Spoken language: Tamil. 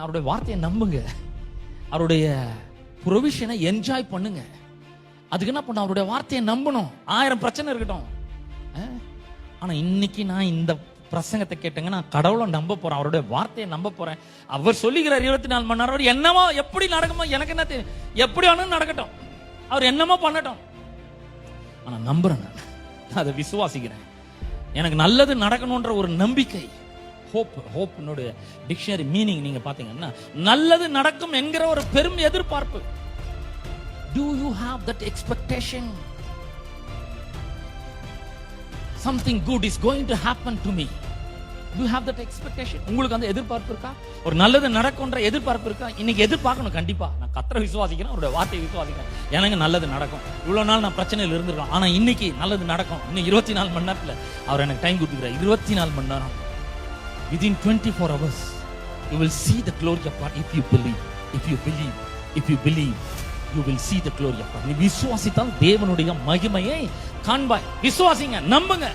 அவருடைய வார்த்தையை நம்புங்க, அவருடைய ப்ரொவிஷனை என்ஜாய் பண்ணுங்க. அதுக்கு என்ன பண்ண, அவருடைய வார்த்தையை நம்பணும். 1000 பிரச்சனை இருக்கட்டும். ஆனா இன்னைக்கு நான் இந்த பிரசங்கத்தை கேட்டேங்க, நான் கடவுளை நம்ப போறேன், அவருடைய வார்த்தையை நம்ப போறேன். அவர் சொல்லுகிறார் 24 மணி நேரம் என்னமோ எப்படி நடக்குமோ எனக்கு என்ன தெரியும், எப்படி வேணும் நடக்கட்டும், அவர் என்னமோ பண்ணட்டும். ஆனா நம்புறேன், நான் அதை விசுவாசிக்கிறேன். எனக்கு நல்லது நடக்கணும்ன்ற ஒரு நம்பிக்கை. ஹோப்னுடைய டிக்ஷனரி மீனிங் நீங்க பாத்தீங்கன்னா நல்லது நடக்கும் என்கிற ஒரு பெரும் எதிர்பார்ப்பு. Do you have that expectation? Something good is going to happen to me. Do you have that expectation? உங்களுக்கு அந்த எதிர்பார்ப்பு இருக்கா? ஒரு நல்லது நடக்கும்ன்ற எதிர்பார்ப்பு இருக்கா? இன்னைக்கு எதிர்பார்க்கணும் கண்டிப்பா. நான் கர்த்தரை விசுவாசிக்கிறேன், அவருடைய வார்த்தையை விசுவாசிக்கிறேன். எனக்கு நல்லது நடக்கும். இவ்வளவு நாள் நான் பிரச்சனையில் இருந்திருக்கலாம், ஆனா இன்னைக்கு நல்லது நடக்கும். இன்னும் 24 மணி நேரத்துல அவர் எனக்கு டைம் கொடுத்துக்கிறார். 24 மணி நேரம். Within 24 hours you will see the glory of God if you believe. If you believe you will see the glory of God. நீ விசுவாசித்தால் தேவனுடைய மகிமையை காண்பாய். விசுவாசிங்க, நம்புங்க.